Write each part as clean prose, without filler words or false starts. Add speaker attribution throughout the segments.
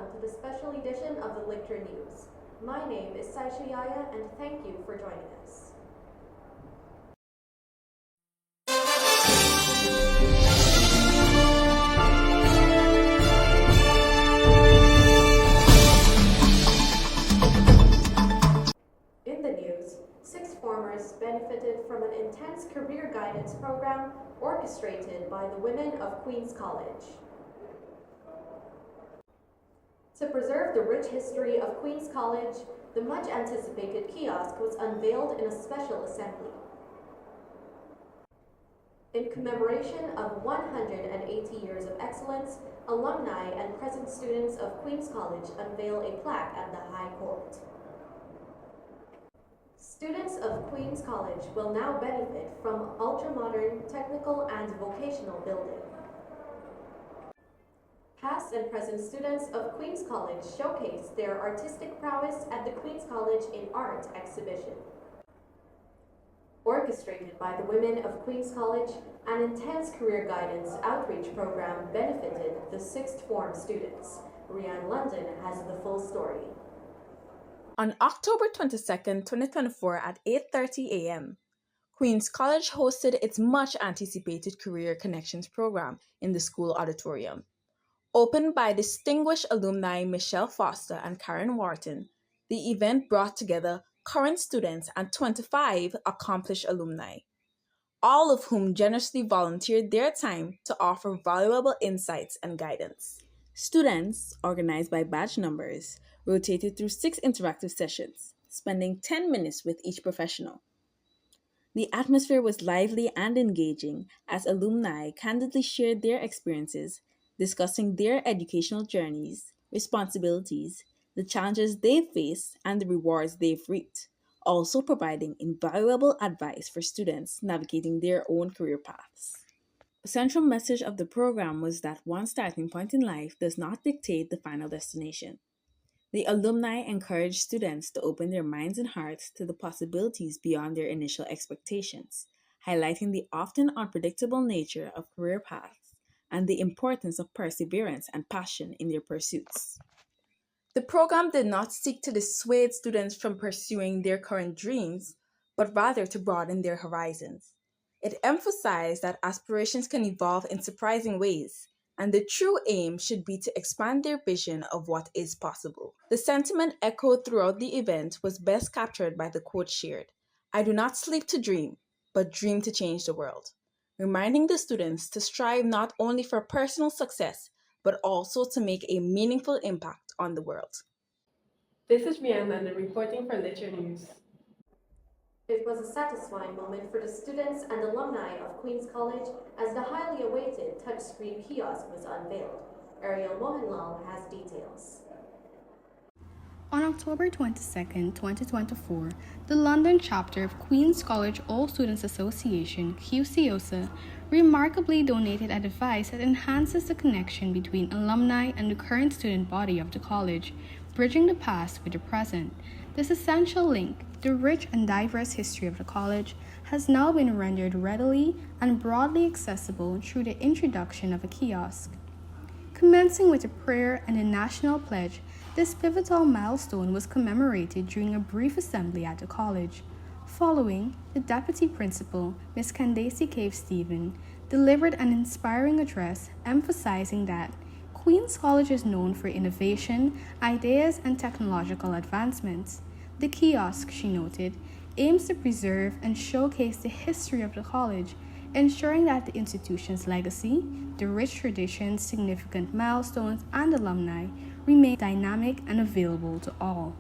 Speaker 1: welcome to the special edition of the Lictor News. My name is Syesha Yahya and thank you for joining us. In the news, 6 formers benefited from an intense career guidance program orchestrated by the women of Queen's College. To preserve the rich history of Queen's College, the much-anticipated kiosk was unveiled in a special assembly. In commemoration of 180 years of excellence, alumni and present students of Queen's College unveil a plaque at the High Court. Students of Queen's College will now benefit from ultra-modern technical and vocational building. Past and present students of Queen's College showcase their artistic prowess at the Queen's College in Art exhibition. Orchestrated by the women of Queen's College, an intense career guidance outreach program benefited the 6th form students. Rhiann London has the full story.
Speaker 2: On October 22, 2024 at 8:30 a.m., Queen's College hosted its much-anticipated Career Connections program in the school auditorium. Opened by distinguished alumni Michelle Foster and Karen Wharton, the event brought together current students and 25 accomplished alumni, all of whom generously volunteered their time to offer valuable insights and guidance. Students, organized by badge numbers, rotated through 6 interactive sessions, spending 10 minutes with each professional. The atmosphere was lively and engaging as alumni candidly shared their experiences, discussing their educational journeys, responsibilities, the challenges they've faced, and the rewards they've reaped, also providing invaluable advice for students navigating their own career paths. The central message of the program was that one starting point in life does not dictate the final destination. The alumni encouraged students to open their minds and hearts to the possibilities beyond their initial expectations, highlighting the often unpredictable nature of career paths and the importance of perseverance and passion in their pursuits. The program did not seek to dissuade students from pursuing their current dreams, but rather to broaden their horizons. It emphasized that aspirations can evolve in surprising ways, and the true aim should be to expand their vision of what is possible. The sentiment echoed throughout the event was best captured by the quote shared, "I do not sleep to dream, but dream to change the world," reminding the students to strive not only for personal success, but also to make a meaningful impact on the world.
Speaker 3: This is Rhiann London reporting for Lictor News.
Speaker 1: It was a satisfying moment for the students and alumni of Queen's College as the highly awaited touchscreen kiosk was unveiled. Ariel Mohanlall has details.
Speaker 4: On October 22, 2024, the London chapter of Queen's College All Students Association, QCOSA, remarkably donated a device that enhances the connection between alumni and the current student body of the college, bridging the past with the present. This essential link, the rich and diverse history of the college, has now been rendered readily and broadly accessible through the introduction of a kiosk. Commencing with a prayer and a national pledge, this pivotal milestone was commemorated during a brief assembly at the college. Following, the Deputy Principal, Ms. Candace Cave-Stephen, delivered an inspiring address emphasizing that Queen's College is known for innovation, ideas, and technological advancements. The kiosk, she noted, aims to preserve and showcase the history of the college, ensuring that the institution's legacy, the rich traditions, significant milestones, and alumni remain dynamic and available to all.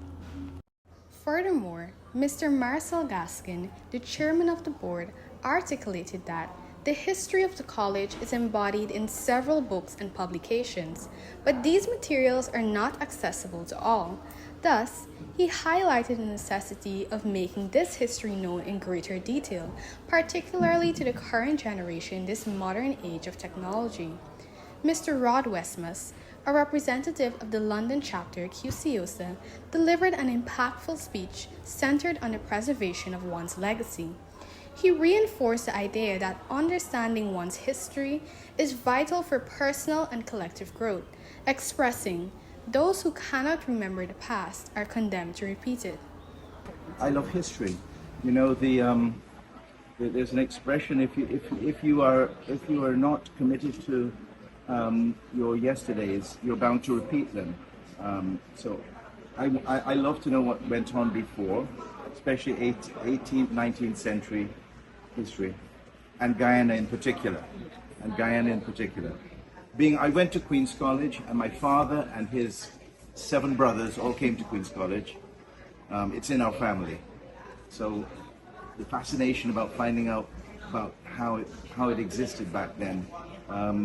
Speaker 4: Furthermore, Mr. Marcel Gaskin, the chairman of the board, articulated that the history of the college is embodied in several books and publications, but these materials are not accessible to all. Thus, he highlighted the necessity of making this history known in greater detail, particularly to the current generation in this modern age of technology. Mr. Rod Westmus, a representative of the London chapter QCOSA, delivered an impactful speech centered on the preservation of one's legacy. He reinforced the idea that understanding one's history is vital for personal and collective growth, expressing, Those who cannot remember the past are condemned to repeat it.
Speaker 5: I love history. You know, there's an expression: if you are not committed to your yesterdays, you're bound to repeat them. So I love to know what went on before, especially 18th, 19th century history, and Guyana in particular. I went to Queen's College, and my father and his 7 brothers all came to Queen's College. It's in our family. So the fascination about finding out about how it existed back then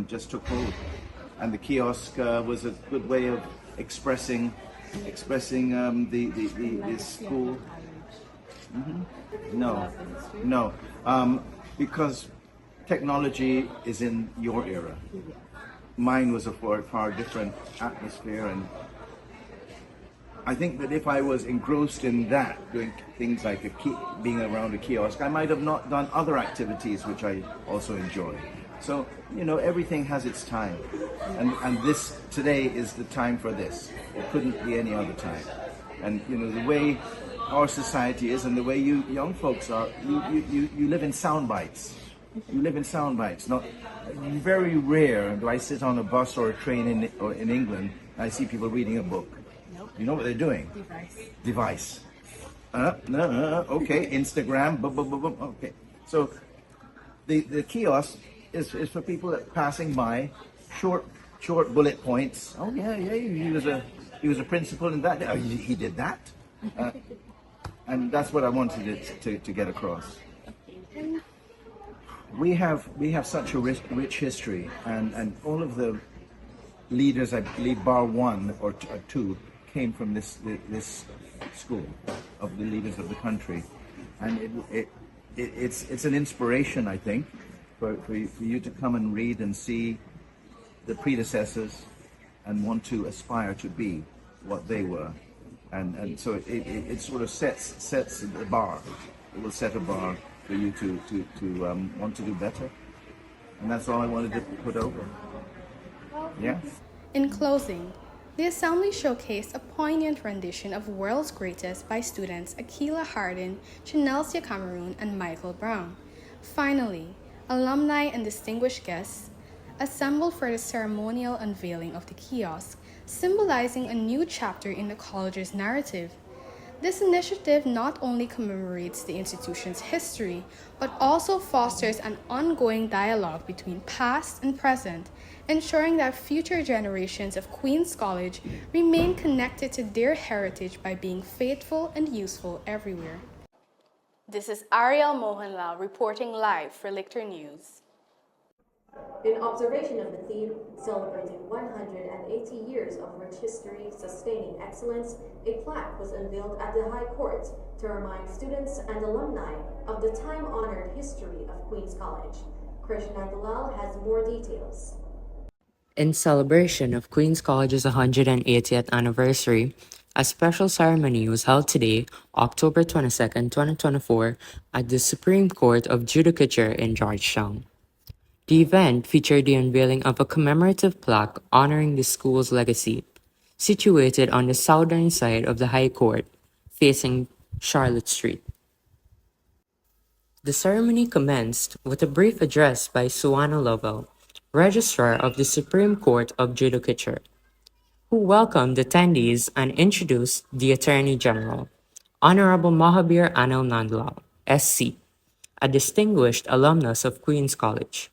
Speaker 5: just took hold. And the kiosk was a good way of expressing the school. No, because technology is in your era. Mine was a far different atmosphere, and I think that if I was engrossed in that, doing things like being around a kiosk, I might have not done other activities which I also enjoy. So, you know, everything has its time, and this today is the time for this. It couldn't be any other time. And you know, the way our society is, and the way you young folks are, you live in sound bites. You live in sound bites. Not very rare do I sit on a bus or a train in England and I see people reading a book. You know what they're doing? Device. Okay, Instagram. Boom, boom, boom, boom. Okay. So the kiosk is for people that passing by, short bullet points. Oh yeah, he was a principal in that. Oh, he did that, and that's what I wanted to get across. We have such a rich history, and all of the leaders, I believe, bar 1 or 2, came from this school of the leaders of the country, and it's an inspiration, I think, for you to come and read and see the predecessors and want to aspire to be what they were, and so it sort of sets the bar. It will set a bar for you to want to do better, and that's all I wanted to put over. Yeah.
Speaker 4: In closing, the Assembly showcased a poignant rendition of World's Greatest by students Akila Hardin, Chanelsia Cameroon, and Michael Brown. Finally, alumni and distinguished guests assembled for the ceremonial unveiling of the kiosk, symbolizing a new chapter in the college's narrative. This initiative not only commemorates the institution's history, but also fosters an ongoing dialogue between past and present, ensuring that future generations of Queen's College remain connected to their heritage by being faithful and useful everywhere. This is Ariel Mohanlall reporting live for Lictor News.
Speaker 1: In observation of the theme, celebrating 180 years of rich history sustaining excellence, a plaque was unveiled at the High Court to remind students and alumni of the time-honored history of Queen's College. Krish Nandlall has more details.
Speaker 6: In celebration of Queen's College's 180th anniversary, a special ceremony was held today, October 22, 2024, at the Supreme Court of Judicature in Georgetown. The event featured the unveiling of a commemorative plaque honoring the school's legacy, situated on the southern side of the High Court, facing Charlotte Street. The ceremony commenced with a brief address by Suwana Lovell, Registrar of the Supreme Court of Judicature, who welcomed attendees and introduced the Attorney General, Honorable Mahabir Anil Nandlall, SC, a distinguished alumnus of Queen's College.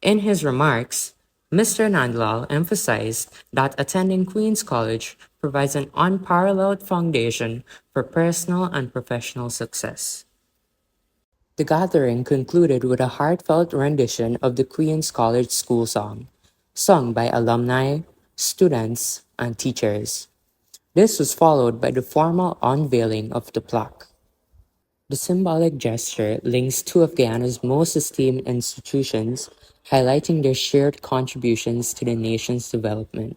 Speaker 6: In his remarks, Mr. Nandlall emphasized that attending Queen's College provides an unparalleled foundation for personal and professional success. The gathering concluded with a heartfelt rendition of the Queen's College School Song, sung by alumni, students, and teachers. This was followed by the formal unveiling of the plaque. The symbolic gesture links two of Guyana's most esteemed institutions, highlighting their shared contributions to the nation's development.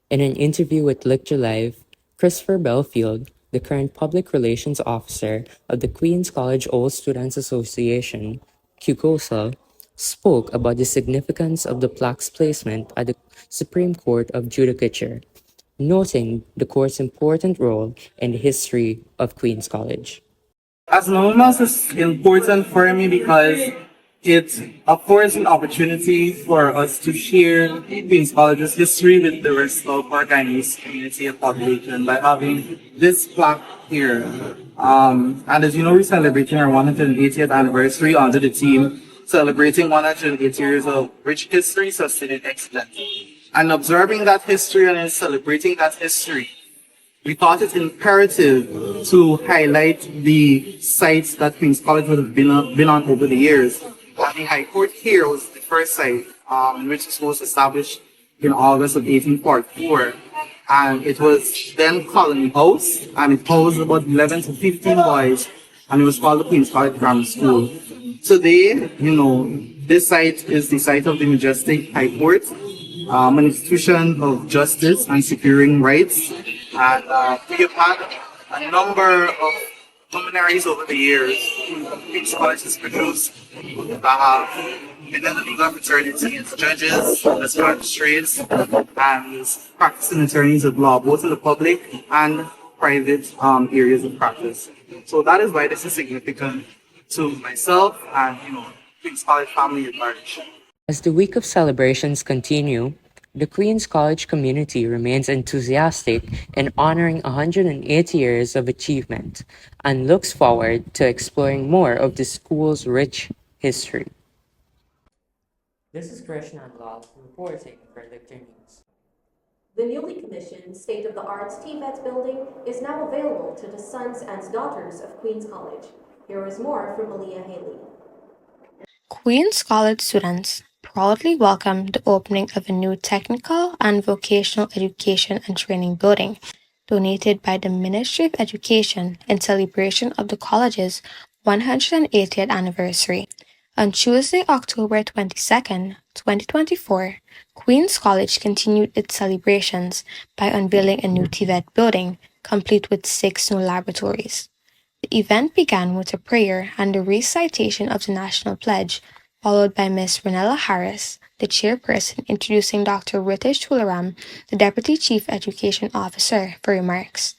Speaker 6: In an interview with Lictor Live, Christopher Belfield, the current Public Relations Officer of the Queen's College Old Students Association, QCOSA, spoke about the significance of the plaque's placement at the Supreme Court of Judicature noting the court's important role in the history of Queen's College.
Speaker 7: As is important for me because it affords an opportunity for us to share Queen's College's history with the rest of our Chinese community and population by having this plaque here. And as you know, we're celebrating our 180th anniversary under the theme celebrating 180 years of rich history, sustained excellence. And observing that history and celebrating that history, we thought it imperative to highlight the sites that Queen's College would have been on over the years. And the High Court here was the first site, which was established in August of 1844. And it was then Colony House, and it housed about 11 to 15 boys, and it was called the Queen's College Grammar School. Today, this site is the site of the majestic High Court, an institution of justice and securing rights. And we have had a number of luminaries over the years. Queen's College has produced that have been in the legal fraternity as judges, as magistrates, and as practicing attorneys of law, both in the public and private areas of practice. So that is why this is significant to myself and, Queen's College family at large.
Speaker 6: As the week of celebrations continue, the Queen's College community remains enthusiastic in honoring 180 years of achievement and looks forward to exploring more of the school's rich history. This is Krish Nandlall reporting for Lictor News.
Speaker 1: The newly commissioned state-of-the-art TVET building is now available to the sons and daughters of Queen's College. Here is more from Malia Haley.
Speaker 4: Queen's College students proudly welcomed the opening of a new technical and vocational education and training building donated by the Ministry of Education in celebration of the college's 180th anniversary. On Tuesday, October 22nd, 2024, Queen's College continued its celebrations by unveiling a new TVET building, complete with 6 new laboratories. The event began with a prayer and the recitation of the National Pledge, followed by Ms. Ranella Harris, the chairperson, introducing Dr. Ritesh Tularam, the Deputy Chief Education Officer, for remarks.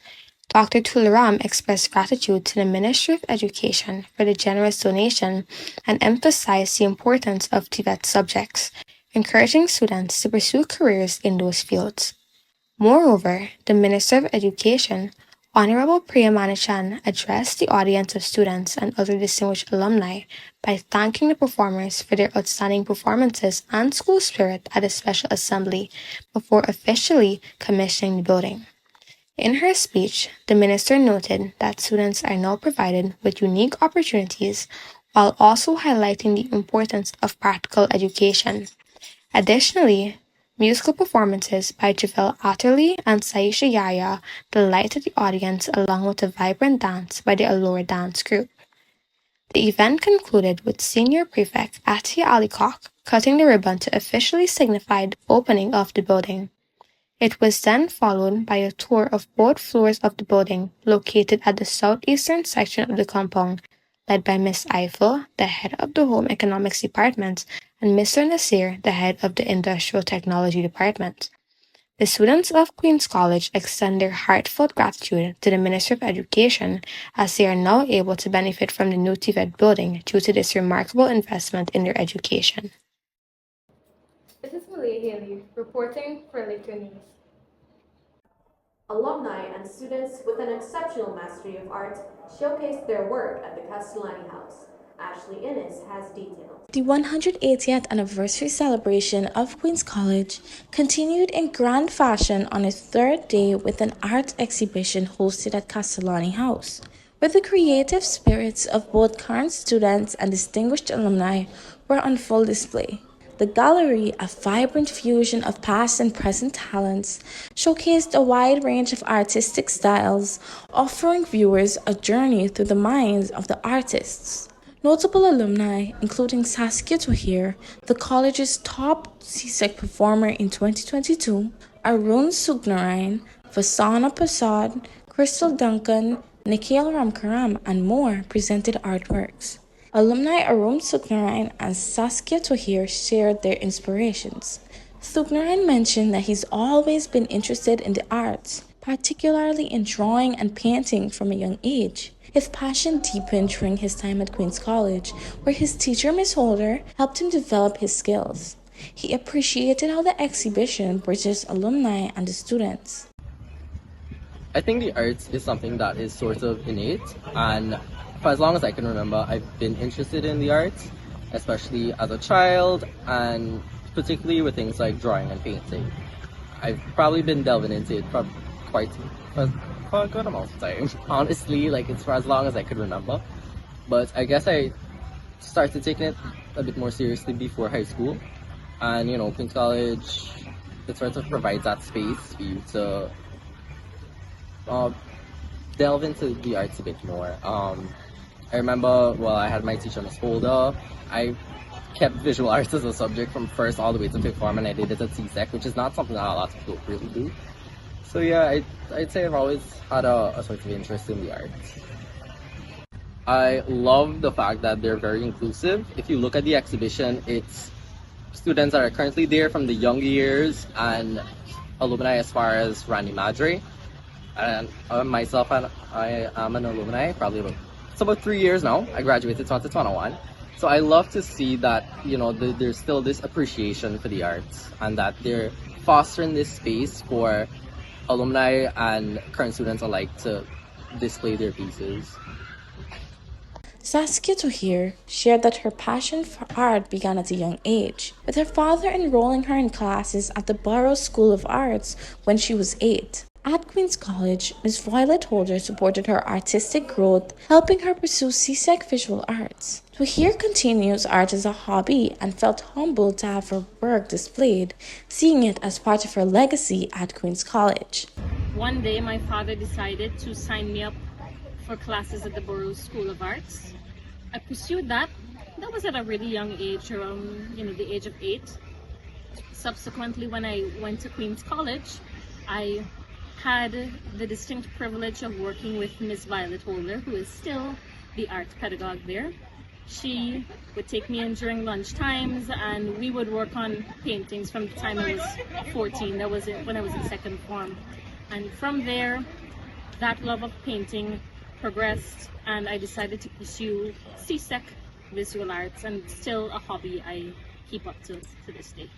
Speaker 4: Dr. Tularam expressed gratitude to the Ministry of Education for the generous donation and emphasized the importance of TVET subjects, encouraging students to pursue careers in those fields. Moreover, the Minister of Education, Honorable Priya Manichan, addressed the audience of students and other distinguished alumni by thanking the performers for their outstanding performances and school spirit at a special assembly before officially commissioning the building. In her speech, the minister noted that students are now provided with unique opportunities while also highlighting the importance of practical education. Additionally, musical performances by Raphel Shaw and Syesha Yahya delighted the audience along with a vibrant dance by the Allure Dance Group. The event concluded with Senior Prefect Ihatiah Frank cutting the ribbon to officially signify the opening of the building. It was then followed by a tour of both floors of the building located at the southeastern section of the compound, led by Ms. Eiffel, the head of the Home Economics Department, and Mr. Nasir, the head of the Industrial Technology Department. The students of Queen's College extend their heartfelt gratitude to the Ministry of Education as they are now able to benefit from the new TVET building due to this remarkable investment in their education.
Speaker 3: This is Maliha Haley reporting for Lictor News.
Speaker 1: Alumni and students with an exceptional mastery of art showcased their work at the Castellani House. Ashley Innis has details.
Speaker 2: The 180th anniversary celebration of Queen's College continued in grand fashion on its third day with an art exhibition hosted at Castellani House, where the creative spirits of both current students and distinguished alumni were on full display. The gallery, a vibrant fusion of past and present talents, showcased a wide range of artistic styles, offering viewers a journey through the minds of the artists. Notable alumni, including Saskia Tuhir, the college's top CSEC performer in 2022, Arun Sugnarayan, Vasana Persaud, Crystal Duncan, Nikhil Ramkaram, and more presented artworks. Alumni Arun Sugnarayan and Saskia Tuhir shared their inspirations, Thugnaran mentioned that he's always been interested in the arts, particularly in drawing and painting from a young age. His passion deepened during his time at Queen's College, where his teacher, Miss Holder, helped him develop his skills. He appreciated how the exhibition bridges alumni and the students.
Speaker 8: I think the arts is something that is sort of innate, and for as long as I can remember, I've been interested in the arts, especially as a child, and particularly with things like drawing and painting. I've probably been delving into it for for a good amount of time. Honestly, like it's for as long as I could remember. But I guess I started taking it a bit more seriously before high school, and Queen's College, it sort of provides that space for you to delve into the arts a bit more. I remember, I had my teacher, Miss Holder. I kept visual arts as a subject from first all the way to fifth form, and I did it at CSEC, which is not something that a lot of people really do. So yeah, I'd say I've always had a sort of interest in the arts. I love the fact that they're very inclusive. If you look at the exhibition, it's students that are currently there from the younger years and alumni as far as Randy Madre. And myself, I am an alumni, it's about 3 years now. I graduated 2021. So I love to see that, there's still this appreciation for the arts and that they're fostering this space for alumni and current students alike to display their pieces.
Speaker 2: Saskia Tohir shared that her passion for art began at a young age, with her father enrolling her in classes at the Borough School of Arts when she was 8. At Queen's College, Ms. Violet Holder supported her artistic growth, helping her pursue CSEC visual arts. Tohir continues art as a hobby and felt humbled to have her work displayed, seeing it as part of her legacy at Queen's College.
Speaker 9: One day, my father decided to sign me up for classes at the Borough School of Arts. I pursued that. That was at a really young age, around the age of 8. Subsequently, when I went to Queen's College, I had the distinct privilege of working with Ms. Violet Holder, who is still the art pedagogue there. She would take me in during lunch times, and we would work on paintings from the time I was 14. That was when I was in second form. And from there, that love of painting progressed, and I decided to pursue CSEC visual arts, and still a hobby I keep up to this day.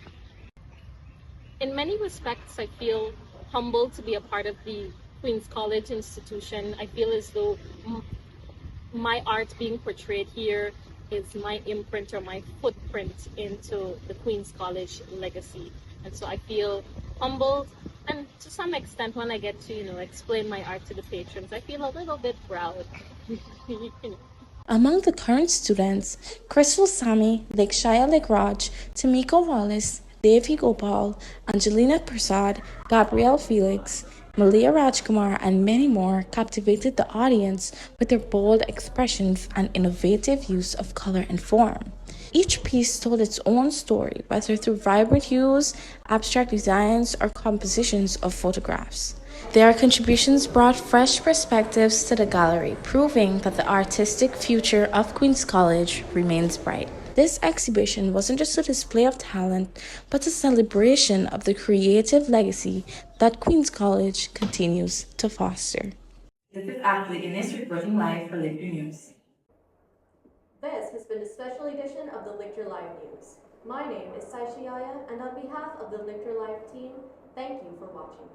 Speaker 9: In many respects, I feel humbled to be a part of the Queen's College institution. I feel as though my art being portrayed here is my imprint or my footprint into the Queen's College legacy. And so I feel humbled, and to some extent when I get to explain my art to the patrons, I feel a little bit proud.
Speaker 2: Among the current students, Crystal Sami, Lakshaya Legraj, Tamika Wallace, Devi Gopal, Angelina Persaud, Gabrielle Felix, Malia Rajkumar, and many more captivated the audience with their bold expressions and innovative use of color and form. Each piece told its own story, whether through vibrant hues, abstract designs, or compositions of photographs. Their contributions brought fresh perspectives to the gallery, proving that the artistic future of Queen's College remains bright. This exhibition wasn't just a display of talent, but a celebration of the creative legacy that Queen's College continues to foster. This is actually Innis reporting live for Lictor News.
Speaker 1: This has been a special edition of the Lictor Live News. My name is Syesha Yahya, and on behalf of the Lictor Live team, thank you for watching.